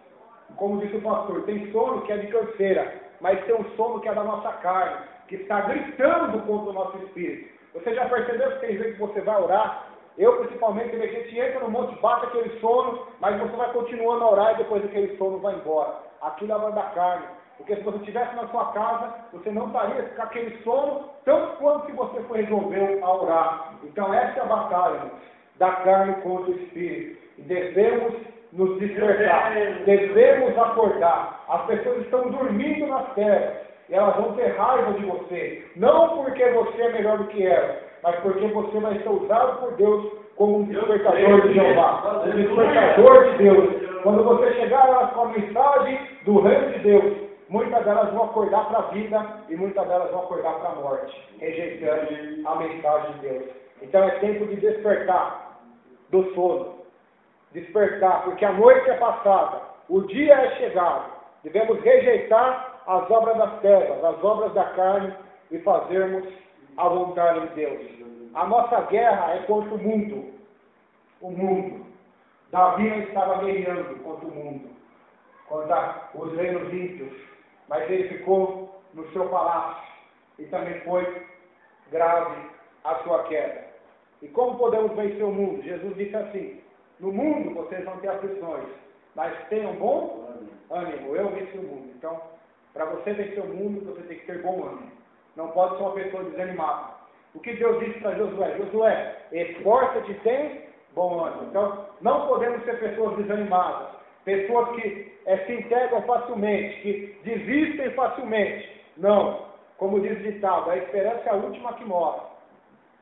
Como disse o pastor, tem sono que é de canseira, mas tem um sono que é da nossa carne, que está gritando contra o nosso espírito. Você já percebeu que tem vezes que você vai orar? Eu, principalmente, a gente entra no monte, bate aquele sono, mas você vai continuando a orar e depois aquele sono vai embora. Aquilo é a da carne. Porque se você estivesse na sua casa, você não estaria com aquele sono, tanto quanto se você resolveu a orar. Então, essa é a batalha da carne contra o espírito. E devemos nos despertar, devemos acordar. As pessoas estão dormindo nas terras, e elas vão ter raiva de você, não porque você é melhor do que elas, mas porque você vai ser usado por Deus como um despertador de Jeová, um despertador de Deus. Quando você chegar elas com a mensagem do reino de Deus, muitas delas vão acordar para a vida e muitas delas vão acordar para a morte, rejeitando a mensagem de Deus. Então é tempo de despertar do sono. Despertar, porque a noite é passada, o dia é chegado. Devemos rejeitar as obras das trevas, as obras da carne e fazermos a vontade de Deus. A nossa guerra é contra o mundo. O mundo. Davi não estava guerreando contra o mundo, contra os reinos ímpios, mas ele ficou no seu palácio e também foi grave a sua queda. E como podemos vencer o mundo? Jesus disse assim: no mundo vocês vão ter aflições, mas tenham bom ânimo. Eu venci o mundo. Então, para você vencer o mundo, você tem que ter bom ânimo. Não pode ser uma pessoa desanimada. O que Deus disse para Josué? Josué, esforça-te e tem bom ânimo. Então, não podemos ser pessoas desanimadas. Pessoas que se entregam facilmente, que desistem facilmente. Não. Como diz o ditado, a esperança é a última que morre.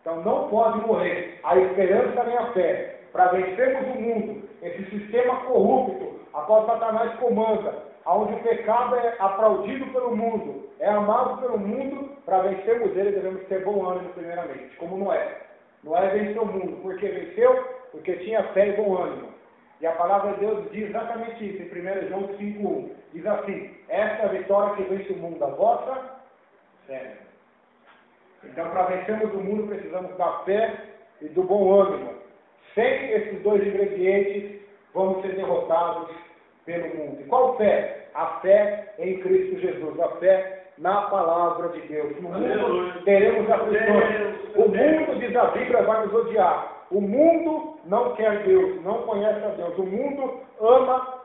Então, não pode morrer. A esperança nem a fé. Para vencermos o mundo, esse sistema corrupto, a qual Satanás comanda, onde o pecado é aplaudido pelo mundo, é amado pelo mundo, para vencermos ele devemos ter bom ânimo primeiramente, como Noé. Noé venceu o mundo. Por que venceu? Porque tinha fé e bom ânimo. E a palavra de Deus diz exatamente isso, em 1 João 5,1. Diz assim: esta é a vitória que vence o mundo, a vossa fé. Então, para vencermos o mundo, precisamos da fé e do bom ânimo. Sem esses dois ingredientes, vamos ser derrotados pelo mundo. E qual fé? A fé em Cristo Jesus, a fé na palavra de Deus. No mundo teremos aflições. O mundo, diz a Bíblia, vai nos odiar. O mundo não quer Deus, não conhece a Deus. O mundo ama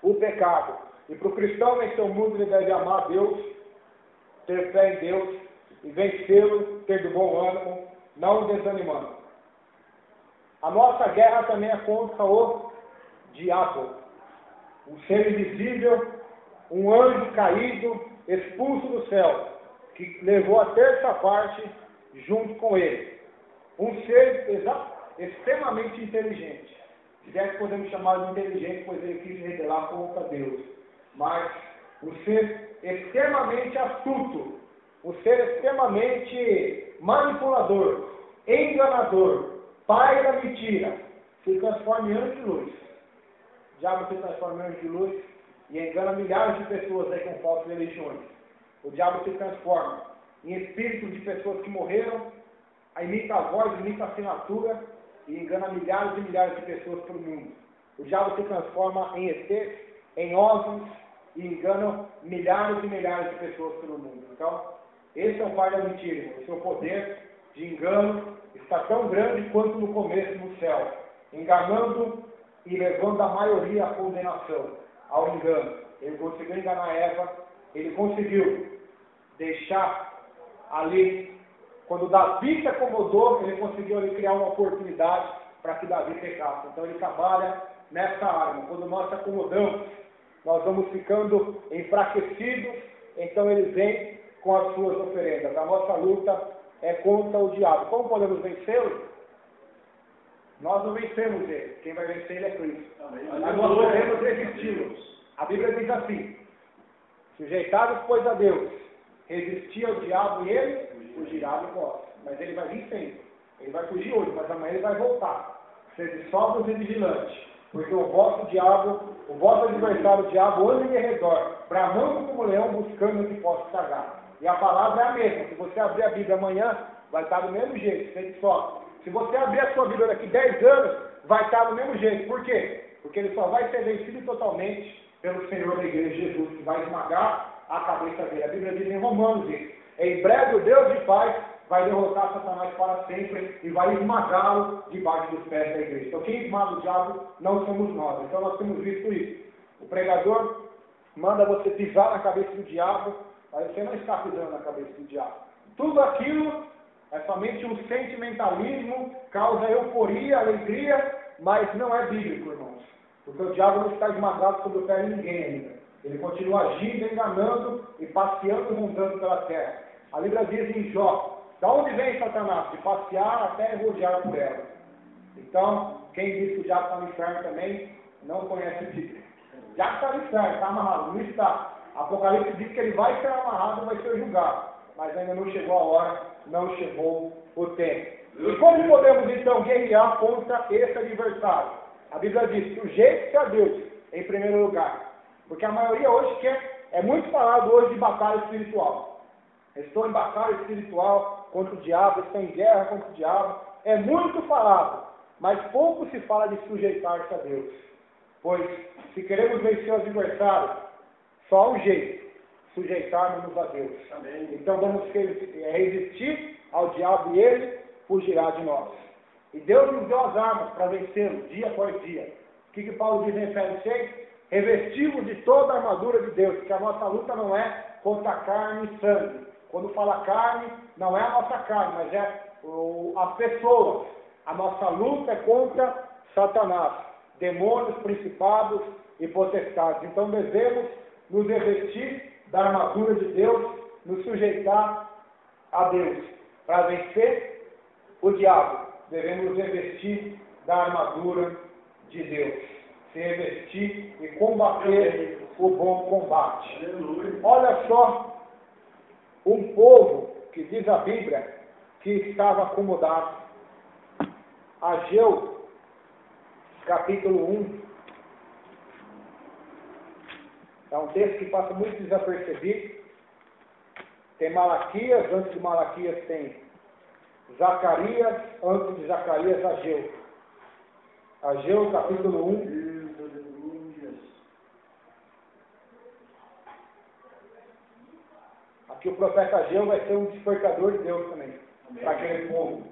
o pecado. E para o cristão vencer o mundo, ele deve amar a Deus, ter fé em Deus e vencê-lo, ter de bom ânimo, não desanimando. A nossa guerra também é contra o diabo, um ser invisível, um anjo caído, expulso do céu, que levou a terça parte junto com ele. Um ser extremamente inteligente. Se é que podemos chamar de inteligente, pois ele quis revelar contra Deus. Mas um ser extremamente astuto, um ser extremamente manipulador, enganador, pai da mentira, se transforma em anjo de luz. O diabo se transforma em anjo de luz e engana milhares de pessoas aí com falsas religiões. O diabo se transforma em espíritos de pessoas que morreram, imita a voz, imita a assinatura e engana milhares e milhares de pessoas pelo mundo. O diabo se transforma em ETs, em OVNIs e engana milhares e milhares de pessoas pelo mundo. Então, esse é o pai da mentira. O seu poder de engano está tão grande quanto no começo no céu, enganando e levando a maioria à condenação, ao engano. Ele conseguiu enganar Eva, ele conseguiu deixar ali, quando Davi se acomodou, ele conseguiu ali criar uma oportunidade para que Davi pecasse. Então ele trabalha nessa arma. Quando nós se acomodamos, nós vamos ficando enfraquecidos então eles vêm com as suas oferendas. A nossa luta é contra o diabo. Como podemos vencê-lo? Nós não vencemos ele. Quem vai vencer ele é Cristo. Mas nós podemos resisti-lo. A Bíblia diz assim: sujeitados, pois, a Deus, resistir ao diabo e ele fugirá de vós. Mas ele vai vir sempre. Ele vai fugir hoje, mas amanhã ele vai voltar. Sede sóbrios e vigilantes, porque o vosso adversário, o diabo, anda em redor, bramando como leão, buscando o que possa estragar. E a palavra é a mesma. Se você abrir a Bíblia amanhã, vai estar do mesmo jeito, sede sóbrio. Se você abrir a sua Bíblia daqui 10 anos, vai estar do mesmo jeito. Por quê? Porque ele só vai ser vencido totalmente pelo Senhor da igreja, Jesus, que vai esmagar a cabeça dele. A Bíblia diz em Romanos isso: em breve o Deus de paz vai derrotar Satanás para sempre e vai esmagá-lo debaixo dos pés da igreja. Então quem esmaga o diabo não somos nós. Então nós temos visto isso. O pregador manda você pisar na cabeça do diabo, mas você não está pisando na cabeça do diabo. Tudo aquilo é somente um sentimentalismo, causa euforia, alegria, mas não é bíblico, irmãos. Porque o diabo não está esmagado sobre o pé de ninguém ainda. Ele continua agindo, enganando e passeando e rondando pela terra. A Bíblia diz em Jó: da onde vem Satanás? De passear até rodear por ela. Então, quem diz que o diabo está no inferno também, não conhece a Bíblia. O diabo está no inferno, está amarrado, não está. Apocalipse diz que ele vai ser amarrado e vai ser julgado. Mas ainda não chegou a hora, não chegou o tempo. E como podemos então guerrear contra esse adversário? A Bíblia diz: sujeite-se a Deus em primeiro lugar. Porque a maioria hoje é muito falado hoje de batalha espiritual. Estou em batalha espiritual contra o diabo, estou em guerra contra o diabo. É muito falado, mas pouco se fala de sujeitar-se a Deus. Pois, se queremos vencer o adversário, só há um jeito: sujeitarmos-nos a Deus. Amém. Então vamos resistir ao diabo e ele fugirá de nós. E Deus nos deu as armas para vencê-lo dia após dia. O que Paulo diz em Efésios 6? Revestimos de toda a armadura de Deus, porque a nossa luta não é contra carne e sangue. Quando fala carne, não é a nossa carne, mas é as pessoas. A nossa luta é contra Satanás, demônios, principados e potestades. Então devemos nos revestir da armadura de Deus, nos sujeitar a Deus. Para vencer o diabo, devemos nos revestir da armadura de Deus. Se revestir e combater o bom combate. Olha só, um povo que diz a Bíblia que estava acomodado. Ageu, capítulo 1. É um texto que passa muito desapercebido. Tem Malaquias, antes de Malaquias tem Zacarias, antes de Zacarias, Ageu. Ageu, capítulo 1. Aqui o profeta Ageu vai ser um despertador de Deus também, para aquele povo.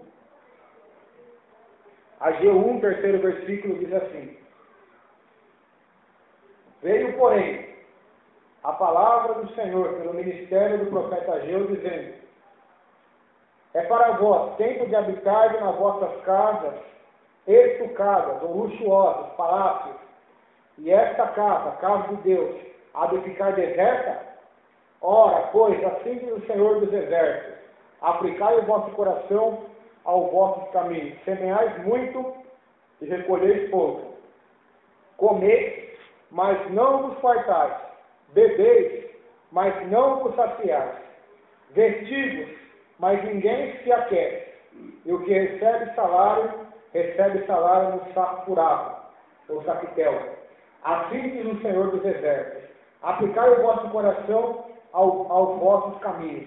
Ageu 1, terceiro versículo, diz assim: veio, porém, a palavra do Senhor pelo ministério do profeta Ageu, dizendo: é para vós tempo de habitar nas vossas casas estucadas ou luxuosas, palácios, e esta casa, a casa de Deus, há de ficar deserta? Ora, pois, assim diz o Senhor dos Exércitos: aplicai o vosso coração aos vossos caminhos, semeais muito e recolheis pouco. Comeis, mas não vos fartais. Bebeis, mas não vos saciais. Vestivos, mas ninguém se aquece. E o que recebe salário no saco furado, ou saquitel. Assim diz o Senhor dos Exércitos: aplicai o vosso coração aos vossos caminhos.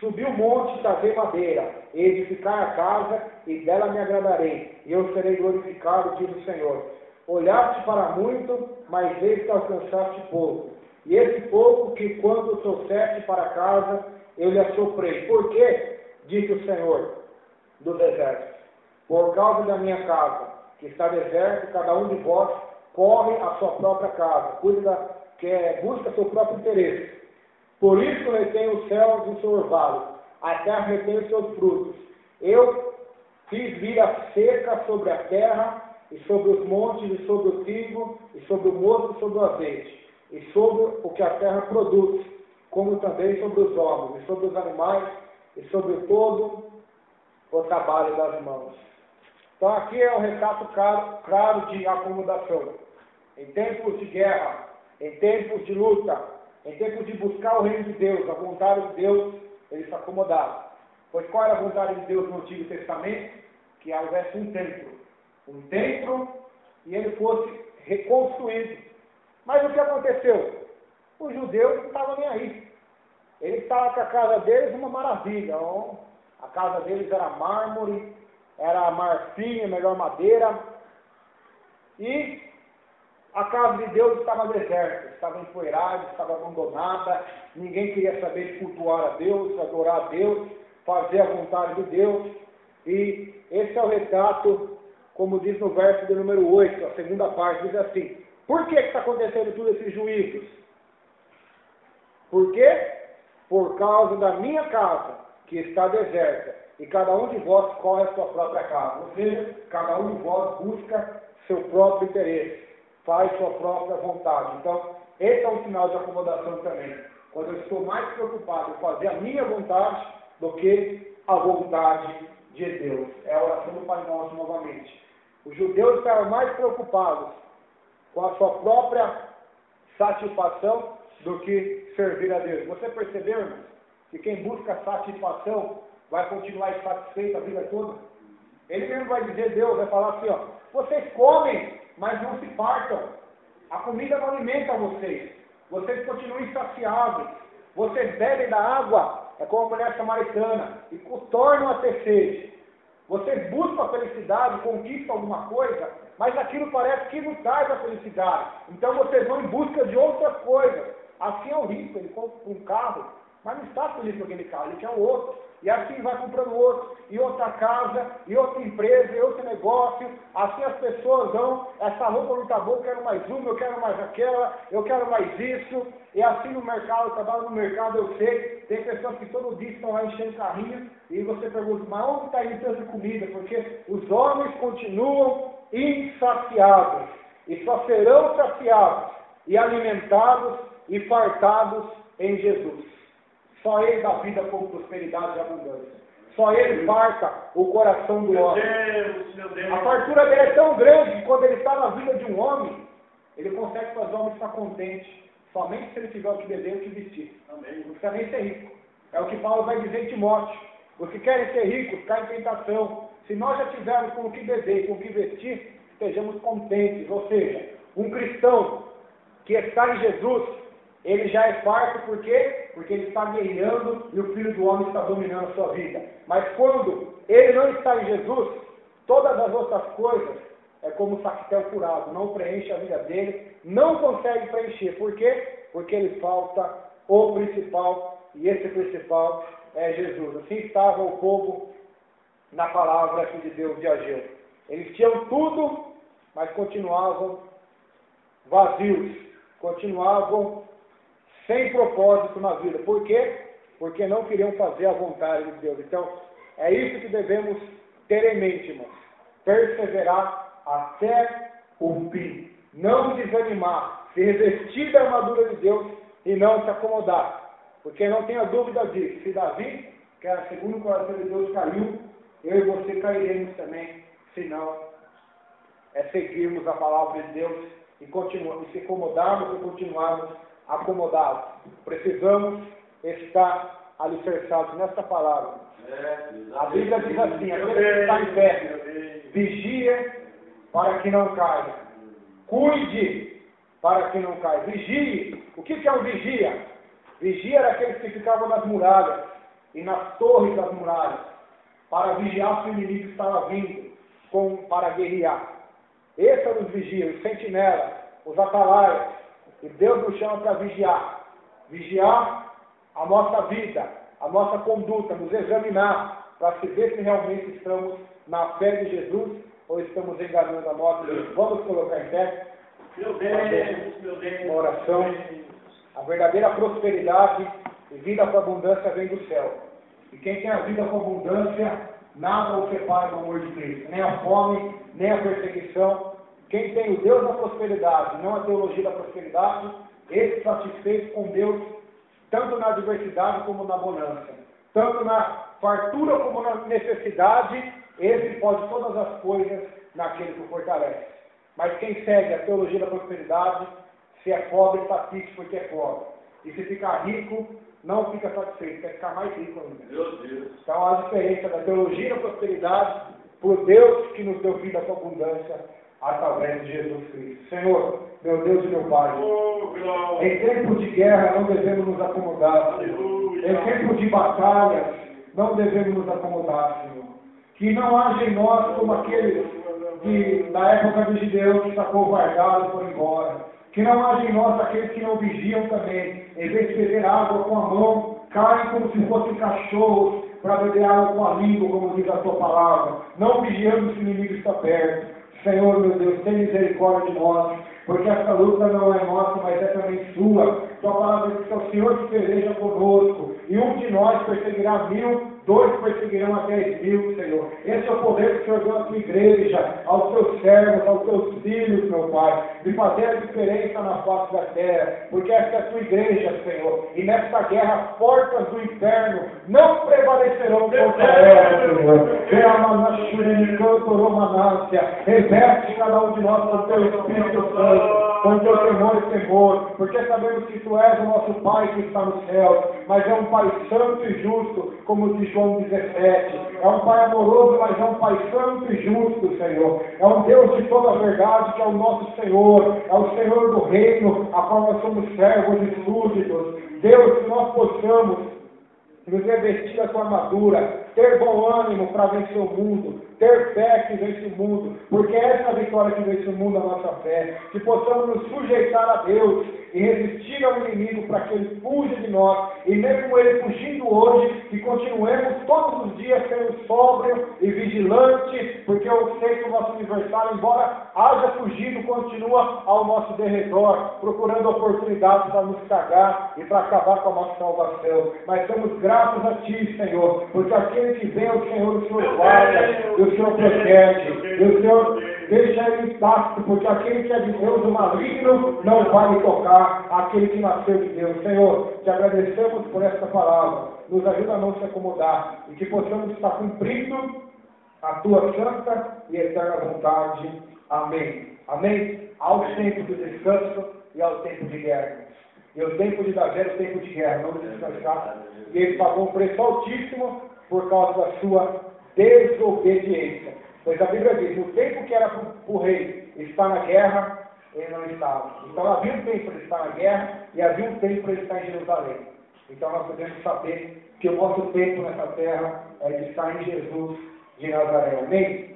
Subi o monte, trazei madeira, e edificai a casa, e dela me agradarei, e eu serei glorificado, diz o Senhor. Olhaste para muito, mas eis que alcançaste pouco. E esse pouco que, quando trouxeste para casa, eu lhe assoprei. Por quê? Diz o Senhor dos Exércitos: por causa da minha casa, que está deserta, cada um de vós corre à sua própria casa, busca seu próprio interesse. Por isso retém os céus o seu orvalho, a terra retém os seus frutos. Eu fiz vir a seca sobre a terra, e sobre os montes, e sobre o trigo, e sobre o mosto, e sobre o azeite, e sobre o que a terra produz. como também sobre os homens, e sobre os animais, e sobre todo o trabalho das mãos. Então aqui é um retrato claro de acomodação. Em tempos de guerra, em tempos de luta, em tempos de buscar o reino de Deus, a vontade de Deus, eles se acomodaram. Pois qual era a vontade de Deus no Antigo Testamento? Que houvesse um templo, e ele fosse reconstruído. Mas o que aconteceu? Os judeus não estavam nem aí. Eles estavam com a casa deles uma maravilha. A casa deles era mármore, era marfim, a melhor madeira. E a casa de Deus estava deserta, estava empoeirada, estava abandonada. Ninguém queria saber de cultuar a Deus, adorar a Deus, fazer a vontade de Deus. E esse é o retrato, como diz no verso de número 8, a segunda parte, diz assim: por que está acontecendo tudo esses juízos? Por quê? Por causa da minha casa, que está deserta, e cada um de vós corre a sua própria casa. Ou seja, cada um de vós busca seu próprio interesse, faz sua própria vontade. Então, esse é um sinal de acomodação também. Quando eu estou mais preocupado em fazer a minha vontade do que a vontade de Deus. É a oração do Pai Nosso novamente. Os judeus estavam mais preocupados com a sua própria satisfação do que servir a Deus. Você percebeu, irmãos, que quem busca satisfação vai continuar insatisfeito a vida toda? Ele mesmo vai dizer, Deus vai falar assim, vocês comem, mas não se fartam. A comida não alimenta vocês. Vocês continuam insaciáveis. Vocês bebem da água, é como a mulher samaritana, e tornam a ter sede. Vocês buscam a felicidade, conquistam alguma coisa, mas aquilo parece que não traz a felicidade. Então vocês vão em busca de outras coisas. Assim é o rico, ele compra um carro, mas não está feliz com aquele carro, ele quer o outro. E assim vai comprando outro, e outra casa, e outra empresa, e outro negócio. Assim as pessoas vão, essa roupa não está boa, eu quero mais uma, eu quero mais aquela, eu quero mais isso. E assim no mercado, eu trabalho no mercado, eu sei, tem pessoas que todo dia estão lá enchendo carrinho, e você pergunta, mas onde está indo tanta comida? Porque os homens continuam insaciáveis, e só serão saciados, e alimentados, e fartados em Jesus. Só Ele dá vida com prosperidade e abundância. Só Ele farta o coração do homem. Meu Deus. A fartura dele é tão grande que quando ele está na vida de um homem, ele consegue fazer o homem estar contente. Somente se ele tiver o que beber e o que vestir. Amém. Não precisa nem ser rico. É o que Paulo vai dizer em Timóteo. Os que querem ser ricos, caem em tentação. Se nós já tivermos com o que beber e com o que vestir, estejamos contentes. Ou seja, um cristão que está em Jesus, ele já é farto, por quê? Porque ele está guerreando e o Filho do Homem está dominando a sua vida. Mas quando ele não está em Jesus, todas as outras coisas é como um saquetel curado, não preenche a vida dele, não consegue preencher. Por quê? Porque ele falta o principal, e esse principal é Jesus. Assim estava o povo na palavra aqui de Deus de Ageu. Eles tinham tudo, mas continuavam vazios, continuavam sem propósito na vida. Por quê? Porque não queriam fazer a vontade de Deus. Então, é isso que devemos ter em mente, irmãos. Perseverar até o fim. Não desanimar. Se revestir da armadura de Deus e não se acomodar. Porque não tenha dúvida disso. Se Davi, que era segundo o coração de Deus, caiu, eu e você cairemos também. Se não, é seguirmos a palavra de Deus e se acomodarmos e continuarmos acomodados. Precisamos estar alicerçados nesta palavra. A Bíblia diz assim, aquele que está em pé, vigia para que não caia. Cuide para que não caia. Vigie. O que é um vigia? Vigia era aqueles que ficavam nas muralhas e nas torres das muralhas para vigiar se o inimigo estava vindo para guerrear. Esses eram os vigias, os sentinelas, os atalaias. E Deus nos chama para vigiar. Vigiar a nossa vida, a nossa conduta, nos examinar, para ver se realmente estamos na fé de Jesus ou estamos enganando a nossa vida. Vamos colocar em pé. Meu Deus. Uma oração. A verdadeira prosperidade e vida com abundância vem do céu. E quem tem a vida com abundância, nada o separa do amor de Cristo. Nem a fome, nem a perseguição. Quem tem o Deus da prosperidade, não a teologia da prosperidade, esse satisfeito com Deus, tanto na adversidade como na bonança, tanto na fartura como na necessidade. Esse pode todas as coisas naquele que o fortalece. Mas quem segue a teologia da prosperidade, se é pobre, está triste porque é pobre. E se ficar rico, não fica satisfeito, quer ficar mais rico ainda. Meu Deus. Então a diferença da teologia da prosperidade por Deus que nos deu vida com abundância através de Jesus Cristo. Senhor, meu Deus e meu Pai, Oh, glória. em tempo de guerra não devemos nos acomodar, Senhor. Aleluia. Em tempo de batalhas não devemos nos acomodar, Senhor. Que não haja em nós como aqueles que na época de Gideão que está covardado e foram embora. Que não haja em nós aqueles que não vigiam também, em vez de beber água com a mão, caem como se fossem cachorros para beber água com a língua, como diz a tua palavra. Não vigiando se o inimigo está perto. Senhor, meu Deus, tem misericórdia de nós, porque essa luta não é nossa, mas é também sua. Tua palavra diz que é o Senhor que peleja conosco, e um de nós perseguirá 1000, 2 perseguirão a 10.000, Senhor. Esse é o poder que o Senhor deu à tua igreja, aos teus servos, aos teus filhos, meu Pai, de fazer a diferença na face da terra, porque essa é a tua igreja, Senhor, e nesta guerra as portas do inferno não prevalecerão contra ela, Senhor. Reveste cada um de nós com o teu Espírito Santo, com o teu temor e temor, porque sabemos que tu és o nosso Pai que está no céu, mas é um Pai santo e justo, como diz João 17. É um Pai amoroso, mas é um Pai santo e justo, Senhor. É um Deus de toda a verdade, que é o nosso Senhor. É o Senhor do reino, a qual nós somos servos e súditos. Deus, que nós possamos nos revestir a tua armadura, ter bom ânimo para vencer o mundo, ter fé que vence o mundo, porque essa é a vitória que vence o mundo, a nossa fé. Que possamos nos sujeitar a Deus e resistir ao inimigo para que ele fuja de nós, e mesmo ele fugindo hoje, que continuemos todos os dias sendo sóbrios e vigilantes, porque eu sei que o nosso adversário, embora haja fugido, continua ao nosso derredor, procurando oportunidades para nos cagar e para acabar com a nossa salvação. Mas somos gratos a Ti, Senhor, porque aquele que vem ao Senhor, o Senhor guarda, e o Senhor protege, e o Senhor deixa ele intacto, porque aquele que é de Deus, o maligno, não vai lhe tocar, aquele que nasceu de Deus. Senhor, te agradecemos por esta palavra, nos ajuda a não se acomodar, e que possamos estar cumprindo a Tua santa e eterna vontade. Amém. Amém? Ao tempo do descanso e ao tempo de guerra. E o tempo de Davi era o tempo de guerra, não de descansar. E ele pagou um preço altíssimo por causa da sua desobediência. Pois a Bíblia diz, no tempo que era para o rei estar na guerra, ele não estava. Então havia um tempo para ele estar na guerra e havia um tempo para ele estar em Jerusalém. Então nós podemos saber que o nosso tempo nessa terra é de estar em Jesus de Nazaré. Amém?